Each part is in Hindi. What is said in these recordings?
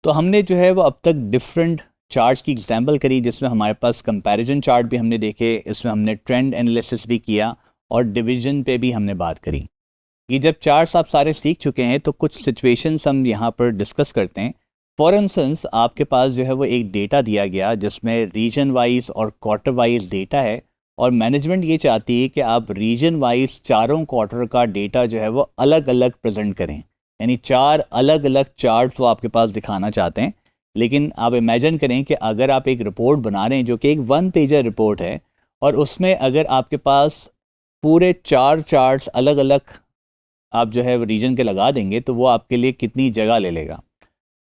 तो हमने जो है वो अब तक डिफरेंट चार्ट्स की एग्जांपल करी, जिसमें हमारे पास कंपैरिजन चार्ट भी हमने देखे, इसमें हमने ट्रेंड एनालिसिस भी किया और डिवीजन पे भी हमने बात करी। ये जब चार्ट्स आप सारे सीख चुके हैं तो कुछ सिचुएशंस हम यहाँ पर डिस्कस करते हैं। फॉर इंस्टेंस आपके पास जो है वो एक डेटा दिया गया जिसमें रीजन वाइज और क्वार्टर वाइज डेटा है, और मैनेजमेंट ये चाहती है कि आप रीजन वाइज चारों क्वार्टर का डेटा जो है वो अलग अलग प्रेजेंट करें, यानी 4 अलग अलग चार्ट्स वो आपके पास दिखाना चाहते हैं। लेकिन आप इमेजिन करें कि अगर आप एक रिपोर्ट बना रहे हैं जो कि एक 1 पेजर रिपोर्ट है, और उसमें अगर आपके पास पूरे 4 चार्ट्स अलग अलग आप जो है रीजन के लगा देंगे तो वो आपके लिए कितनी जगह ले लेगा।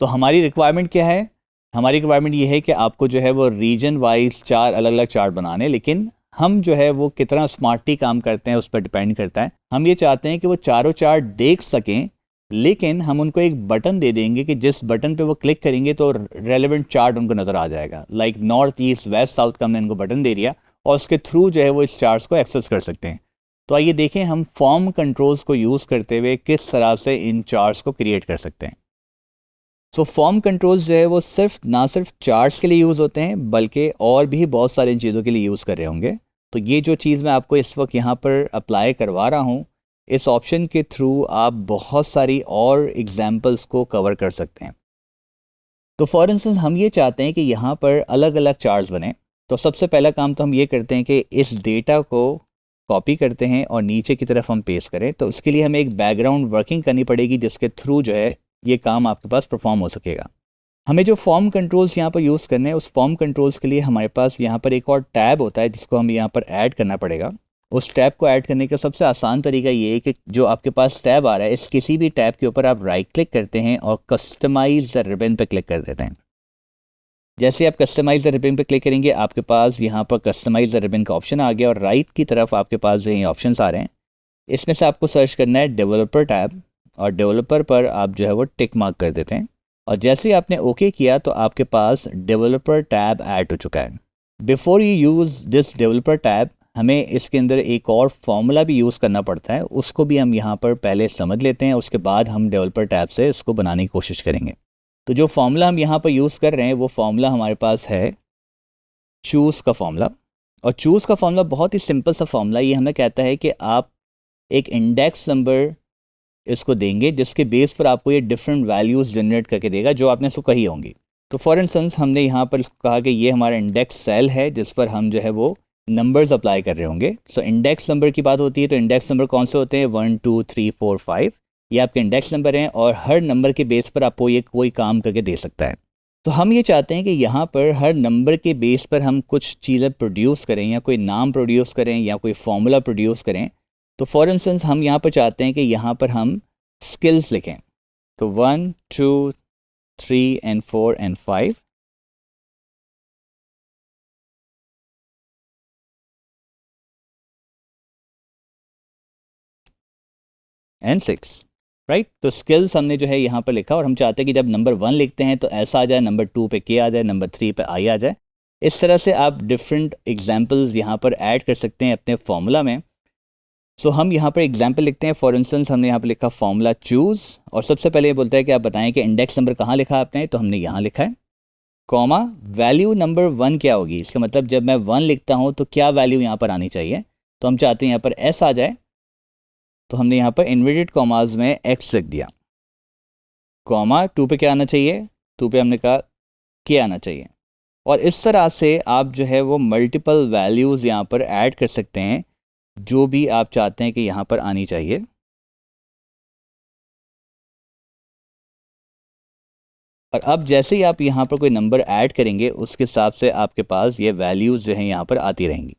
तो हमारी रिक्वायरमेंट क्या है? हमारी रिक्वायरमेंट ये है कि आपको जो है वो रीजन वाइज 4 अलग अलग चार्ट बनाने, लेकिन हम जो है वो कितना स्मार्टली काम करते हैं उस पर डिपेंड करता है। हम ये चाहते हैं कि वो चारों चार्ट देख सकें, लेकिन हम उनको एक बटन दे देंगे कि जिस बटन पे वो क्लिक करेंगे तो रेलेवेंट चार्ट उनको नज़र आ जाएगा। Like north east west south का हमने इनको बटन दे दिया और उसके थ्रू जो है वो इस चार्ट्स को एक्सेस कर सकते हैं। तो आइए देखें हम फॉर्म कंट्रोल्स को यूज़ करते हुए किस तरह से इन चार्ट्स को क्रिएट कर सकते हैं। सो फॉर्म कंट्रोल्स जो है वो ना सिर्फ चार्ट्स के लिए यूज़ होते हैं, बल्कि और भी बहुत सारी चीज़ों के लिए यूज़ कर रहे होंगे। तो ये जो चीज़ मैं आपको इस वक्त यहाँ पर अप्लाई करवा रहा हूँ, इस ऑप्शन के थ्रू आप बहुत सारी और एग्जाम्पल्स को कवर कर सकते हैं। तो फॉर इंस्टेंस हम ये चाहते हैं कि यहाँ पर अलग अलग चार्ट्स बने। तो सबसे पहला काम तो हम ये करते हैं कि इस डेटा को कॉपी करते हैं और नीचे की तरफ हम पेस्ट करें। तो उसके लिए हमें एक बैकग्राउंड वर्किंग करनी पड़ेगी जिसके थ्रू जो है ये काम आपके पास परफॉर्म हो सकेगा। हमें जो फॉर्म कंट्रोल्स यहाँ पर यूज़ करने हैं, उस फॉर्म कंट्रोल्स के लिए हमारे पास यहाँ पर एक और टैब होता है जिसको हम यहाँ पर ऐड करना पड़ेगा। उस टैब को ऐड करने का सबसे आसान तरीका ये है कि जो आपके पास टैब आ रहा है, इस किसी भी टैब के ऊपर आप राइट क्लिक करते हैं और कस्टमाइज द रिबन पर क्लिक कर देते हैं। जैसे आप कस्टमाइज द रिबन पर क्लिक करेंगे, आपके पास यहाँ पर कस्टमाइज द रिबन का ऑप्शन आ गया और राइट की तरफ आपके पास जो ये ऑप्शन आ रहे हैं, इसमें से आपको सर्च करना है डेवलपर टैब, और डेवलपर पर आप जो है वो टिक मार्क कर देते हैं। और जैसे ही आपने ओके किया तो आपके पास डेवलपर टैब ऐड हो चुका है। Before you use this developer tab, हमें इसके अंदर एक और फॉर्मूला भी यूज़ करना पड़ता है, उसको भी हम यहाँ पर पहले समझ लेते हैं, उसके बाद हम डेवलपर टैब से इसको बनाने की कोशिश करेंगे। तो जो फॉर्मूला हम यहाँ पर यूज़ कर रहे हैं वो फॉर्मूला हमारे पास है चूज़ का फॉर्मूला। और चूज़ का फॉर्मूला बहुत ही सिंपल सा फॉर्मूला, ये हमें कहता है कि आप एक इंडेक्स नंबर इसको देंगे जिसके बेस पर आपको ये डिफरेंट वैल्यूज़ जनरेट करके देगा जो आपने इसको कही होंगी। तो फॉर इंस्टेंस हमने यहाँ पर इसको कहा कि ये हमारा इंडेक्स सेल है जिस पर हम जो है वो नंबर्स अप्लाई कर रहे होंगे। सो इंडेक्स नंबर की बात होती है तो इंडेक्स नंबर कौन से होते हैं? 1 2 3 4 5, ये आपके इंडेक्स नंबर हैं और हर नंबर के बेस पर आपको ये कोई काम करके दे सकता है। तो हम ये चाहते हैं कि यहाँ पर हर नंबर के बेस पर हम कुछ चीज़ें प्रोड्यूस करें, या कोई नाम प्रोड्यूस करें, या कोई फॉर्मूला प्रोड्यूस करें। तो फॉर इंस्टेंस हम यहाँ पर चाहते हैं कि यहाँ पर हम स्किल्स लिखें। तो 1 2 3 and 4 and 5, and 6, राइट। तो स्किल्स हमने जो है यहाँ पर लिखा और हम चाहते हैं कि जब नंबर 1 लिखते हैं तो ऐसा आ जाए, नंबर 2 पे के आ जाए, नंबर 3 पे आई आ जाए। इस तरह से आप डिफरेंट एग्जाम्पल्स यहाँ पर ऐड कर सकते हैं अपने फॉर्मूला में। सो हम यहाँ पर एग्जाम्पल लिखते हैं। फॉर इंस्टेंस हमने यहाँ पर लिखा फॉर्मूला चूज़, और सबसे पहले ये बोलता है कि आप बताएं कि इंडेक्स नंबर कहाँ लिखा है आपने, तो हमने यहाँ लिखा है, कॉमा वैल्यू नंबर 1 क्या होगी। इसका मतलब जब मैं 1 लिखता हूँ तो क्या वैल्यू यहाँ पर आनी चाहिए, तो हम चाहते हैं यहाँ पर एस आ जाए। तो हमने यहाँ पर इन्वर्टेड कॉमाज में एक्स लिख दिया, कॉमा 2 पे क्या आना चाहिए, 2 पे हमने कहा के आना चाहिए। और इस तरह से आप जो है वो मल्टीपल वैल्यूज़ यहाँ पर ऐड कर सकते हैं जो भी आप चाहते हैं कि यहाँ पर आनी चाहिए। और अब जैसे ही आप यहाँ पर कोई नंबर ऐड करेंगे उसके हिसाब से आपके पास ये वैल्यूज़ जो हैं यहाँ पर आती रहेंगी।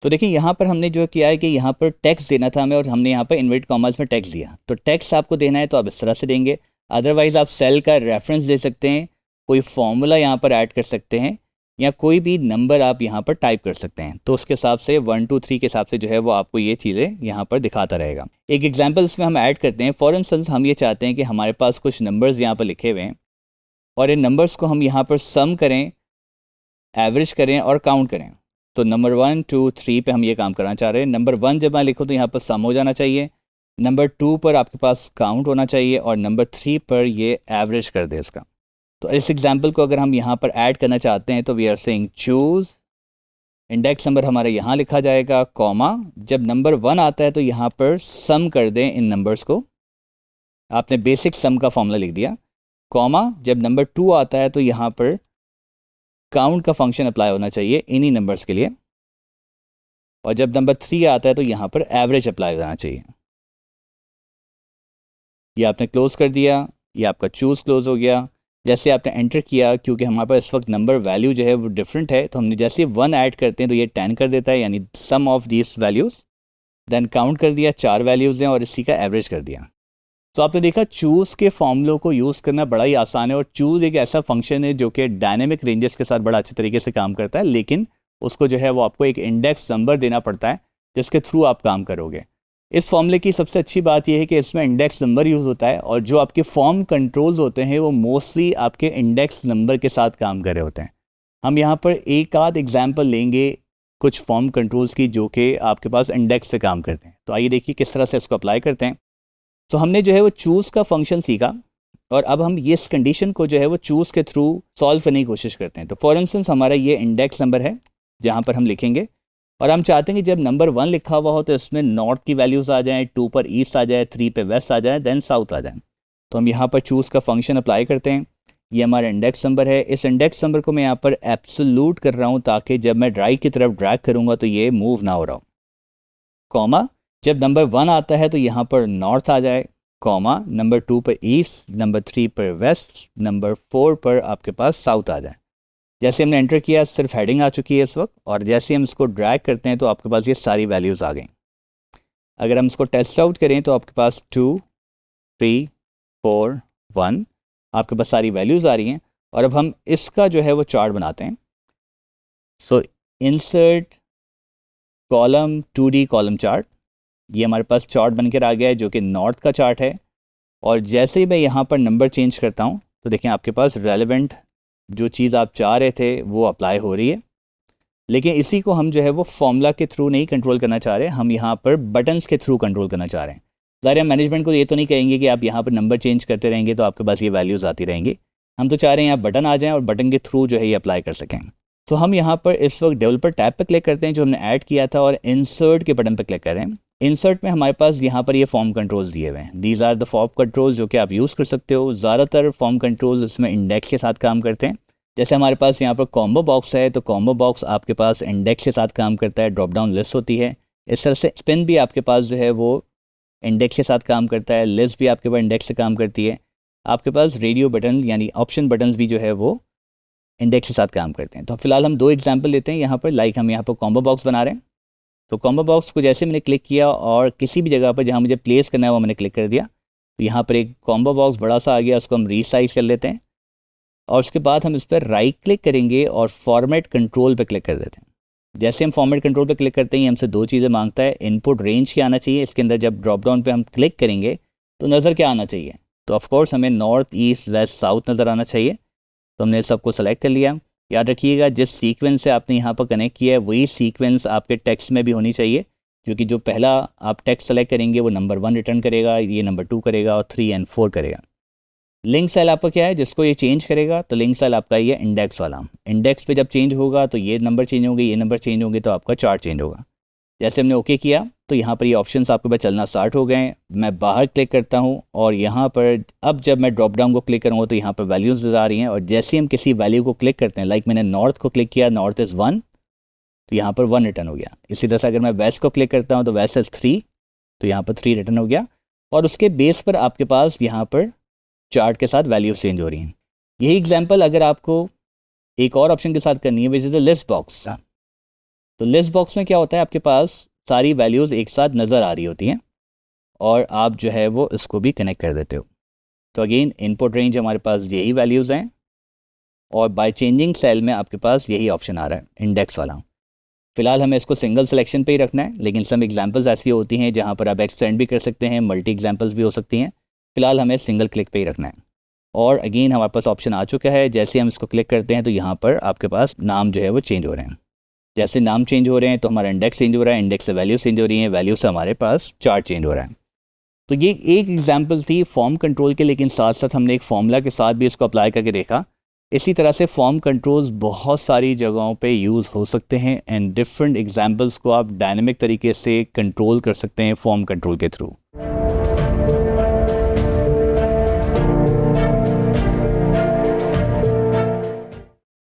तो देखिए यहाँ पर हमने जो किया है कि यहाँ पर टेक्स्ट देना था हमें, और हमने यहाँ पर इन्वर्टेड कॉमास में टेक्स्ट दिया। तो टेक्स्ट आपको देना है तो आप इस तरह से देंगे, अदरवाइज़ आप सेल का रेफरेंस दे सकते हैं, कोई फॉर्मूला यहाँ पर ऐड कर सकते हैं, या कोई भी नंबर आप यहाँ पर टाइप कर सकते हैं। तो उसके हिसाब से 1 2 3 के हिसाब से जो है वो आपको ये चीज़ें यहाँ पर दिखाता रहेगा। एक एग्जाम्पल इसमें हम ऐड करते हैं। फॉर इंस्टेंस हम ये चाहते हैं कि हमारे पास कुछ नंबर्स यहाँ पर लिखे हुए हैं और इन नंबर्स को हम यहाँ पर सम करें, एवरेज करें और काउंट करें। तो नंबर 1 2 3 पे हम ये काम करना चाह रहे हैं। नंबर 1 जब मैं लिखूँ तो यहाँ पर सम हो जाना चाहिए, नंबर 2 पर आपके पास काउंट होना चाहिए और नंबर 3 पर ये एवरेज कर दे इसका। तो इस एग्जांपल को अगर हम यहाँ पर ऐड करना चाहते हैं तो we are saying choose, index number हमारा यहाँ लिखा जाएगा, कॉमा, जब नंबर 1 आता है तो यहाँ पर सम कर दें इन नंबर्स को, आपने बेसिक सम का फॉर्मूला लिख दिया, कॉमा, जब नंबर 2 आता है तो यहाँ पर काउंट का फंक्शन अप्लाई होना चाहिए इन्हीं नंबर्स के लिए, और जब नंबर 3 आता है तो यहाँ पर एवरेज अप्लाई होना चाहिए। ये आपने क्लोज कर दिया, ये आपका चूज़ क्लोज हो गया। जैसे आपने एंटर किया, क्योंकि हमारे पास इस वक्त नंबर वैल्यू जो है वो डिफरेंट है, तो हमने जैसे 1 ऐड करते हैं तो ये 10 कर देता है, यानी sum of these values, then count कर दिया, 4 वैल्यूज़ हैं और इसी का एवरेज कर दिया। तो आपने देखा चूज़ के फॉर्मूलों को यूज़ करना बड़ा ही आसान है, और चूज़ एक ऐसा फंक्शन है जो कि डायनेमिक रेंजेस के साथ बड़ा अच्छे तरीके से काम करता है, लेकिन उसको जो है वो आपको एक इंडेक्स नंबर देना पड़ता है जिसके थ्रू आप काम करोगे। इस फॉर्मूले की सबसे अच्छी बात यह है कि इसमें इंडेक्स नंबर यूज़ होता है, और जो आपके फॉर्म कंट्रोल्स होते हैं वो मोस्टली आपके इंडेक्स नंबर के साथ काम कर रहे होते हैं। हम यहाँ पर एक आध एग्जांपल लेंगे कुछ फॉर्म कंट्रोल्स की जो कि आपके पास इंडेक्स से काम करते हैं। तो आइए देखिए किस तरह से इसको अप्लाई करते हैं। तो हमने जो है वो चूज़ का फंक्शन सीखा, और अब हम इस कंडीशन को जो है वो चूज़ के थ्रू सॉल्व करने की कोशिश करते हैं। तो फॉर इंस्टेंस हमारा ये इंडेक्स नंबर है जहाँ पर हम लिखेंगे, और हम चाहते हैं कि जब नंबर 1 लिखा हुआ हो तो इसमें नॉर्थ की वैल्यूज़ आ जाएं, 2 पर ईस्ट आ जाए, 3 पे वेस्ट आ जाए, देन साउथ आ जाए। तो हम यहाँ पर चूज़ का फंक्शन अप्लाई करते हैं। ये हमारा इंडेक्स नंबर है। इस इंडेक्स नंबर को मैं यहाँ पर एब्सोल्यूट कर रहा हूँ ताकि जब मैं राइट की तरफ ड्रैग करूँगा तो ये मूव ना हो रहा हो, कॉमा, जब नंबर 1 आता है तो यहाँ पर नॉर्थ आ जाए, कॉमा, नंबर 2 पर ईस्ट, नंबर 3 पर वेस्ट, नंबर 4 पर आपके पास साउथ आ जाए। जैसे हमने एंटर किया सिर्फ हेडिंग आ चुकी है इस वक्त, और जैसे हम इसको ड्रैग करते हैं तो आपके पास ये सारी वैल्यूज़ आ गई। अगर हम इसको टेस्ट आउट करें तो आपके पास 2, 3, 4, 1 आपके पास सारी वैल्यूज़ आ रही हैं। और अब हम इसका जो है वो चार्ट बनाते हैं। So insert column 2D column chart, ये हमारे पास चार्ट बनकर आ गया है जो कि नॉर्थ का चार्ट है। और जैसे ही मैं यहाँ पर नंबर चेंज करता हूँ तो देखें आपके पास रेलेवेंट जो चीज़ आप चाह रहे थे वो अप्लाई हो रही है। लेकिन इसी को हम जो है वो फॉर्मूला के थ्रू नहीं कंट्रोल करना चाह रहे, हम यहाँ पर बटन्स के थ्रू कंट्रोल करना चाह रहे हैं। ज़ाहिर है मैनेजमेंट को ये तो नहीं कहेंगे कि आप यहाँ पर नंबर चेंज करते रहेंगे तो आपके पास ये वैल्यूज़ आती रहेंगी। हम तो चाह रहे हैं यहाँ बटन आ जाएँ और बटन के थ्रू जो है ये अप्लाई कर सकें। तो हम यहाँ पर इस वक्त डेवलपर टैब पर क्लिक करते हैं जो हमने ऐड किया था, और इंसर्ट के बटन पर क्लिक करें। इंसर्ट में हमारे पास यहाँ पर ये फॉर्म कंट्रोल्स दिए हुए हैं। These are the form controls जो कि आप यूज़ कर सकते हो। ज़्यादातर फॉर्म कंट्रोल्स इसमें इंडेक्स के साथ काम करते हैं। जैसे हमारे पास यहाँ पर कॉम्बो बॉक्स है, तो कॉम्बो बॉक्स आपके पास इंडेक्स के साथ काम करता है, ड्रॉप डाउन लिस्ट होती है। इस तरह से स्पिन भी आपके पास जो है वो इंडेक्स के साथ काम करता है, लिस्ट भी आपके पास इंडेक्स से काम करती है। आपके पास रेडियो बटन यानी ऑप्शन बटन्स भी जो है वो इंडेक्स के साथ काम करते हैं। तो फिलहाल हम 2 एग्जाम्पल लेते हैं यहाँ पर। लाइक हम यहाँ पर कॉम्बो बॉक्स बना रहे हैं, तो कॉम्बो बॉक्स को जैसे मैंने क्लिक किया और किसी भी जगह पर जहाँ मुझे प्लेस करना है वो मैंने क्लिक कर दिया, तो यहाँ पर एक कॉम्बो बॉक्स बड़ा सा आ गया, उसको हम रीसाइज कर लेते हैं। और उसके बाद हम इस पर राइट क्लिक करेंगे और फॉर्मेट कंट्रोल पे क्लिक कर देते हैं। जैसे हम फॉर्मेट कंट्रोल पे क्लिक करते हैं हमसे 2 चीज़ें मांगता है। इनपुट रेंज क्या आना चाहिए, इसके अंदर जब ड्रॉप डाउन पे हम क्लिक करेंगे तो नज़र क्या आना चाहिए, तो ऑफकोर्स हमें नॉर्थ, ईस्ट, वेस्ट, साउथ नज़र आना चाहिए। तो हमने सबको सेलेक्ट कर लिया। याद रखिएगा जिस सीक्वेंस से आपने यहाँ पर कनेक्ट किया है वही सीक्वेंस आपके टेक्स्ट में भी होनी चाहिए, क्योंकि जो पहला आप टेक्स्ट सेलेक्ट करेंगे वो नंबर 1 रिटर्न करेगा, ये नंबर 2 करेगा और 3 और 4 करेगा। लिंक सेल आपका क्या है जिसको ये चेंज करेगा, तो लिंक सेल आपका ये इंडेक्स वाला। इंडेक्स पे जब चेंज होगा तो ये नंबर चेंज होंगे, ये नंबर चेंज होंगे तो आपका चार्ट चेंज होगा। जैसे हमने ओके किया तो यहाँ पर ये ऑप्शंस आपके पास चलना स्टार्ट हो गए। मैं बाहर क्लिक करता हूँ और यहाँ पर अब जब मैं ड्रॉप डाउन को क्लिक करूँगा तो यहाँ पर वैल्यूज़ नज़र आ रही हैं। और जैसे हम किसी वैल्यू को क्लिक करते हैं, लाइक मैंने नॉर्थ को क्लिक किया, नॉर्थ इज़ 1, तो यहाँ पर 1 रिटर्न हो गया। इसी तरह से अगर मैं वेस्ट को क्लिक करता हूँ तो वेस्ट इज़ 3, तो यहाँ पर 3 रिटर्न हो गया। और उसके बेस पर आपके पास यहाँ पर चार्ट के साथ वैल्यूज चेंज हो रही हैं। यही एग्जांपल अगर आपको एक और ऑप्शन के साथ करनी है which is the list box, तो लिस्ट बॉक्स में क्या होता है, आपके पास सारी वैल्यूज़ एक साथ नज़र आ रही होती हैं और आप जो है वो इसको भी कनेक्ट कर देते हो। तो अगेन इनपुट रेंज हमारे पास यही वैल्यूज़ हैं और बाय चेंजिंग सेल में आपके पास यही ऑप्शन आ रहा है इंडेक्स वाला। फिलहाल हमें इसको सिंगल सिलेक्शन पे ही रखना है, लेकिन सम एग्जांपल्स ऐसी होती हैं जहाँ पर आप एक्सटेंड भी कर सकते हैं, मल्टी एग्जांपल्स भी हो सकती हैं। फिलहाल हमें सिंगल क्लिक पे ही रखना है। और अगेन हमारे पास ऑप्शन आ चुका है, जैसे हम इसको क्लिक करते हैं तो यहाँ पर आपके पास नाम जो है वो चेंज हो रहे हैं। जैसे नाम चेंज हो रहे हैं तो हमारा इंडेक्स चेंज हो रहा है, इंडेक्स से वैल्यू चेंज हो रही है, वैल्यू से हमारे पास चार्ट चेंज हो रहा है। तो ये एक एग्जांपल थी फॉर्म कंट्रोल के, लेकिन साथ साथ हमने एक फॉर्मूला के साथ भी इसको अप्लाई करके देखा। इसी तरह से फॉर्म कंट्रोल्स बहुत सारी जगहों पे यूज़ हो सकते हैं एंड डिफरेंट एग्जांपल्स को आप डायनेमिक तरीके से कंट्रोल कर सकते हैं फॉर्म कंट्रोल के थ्रू।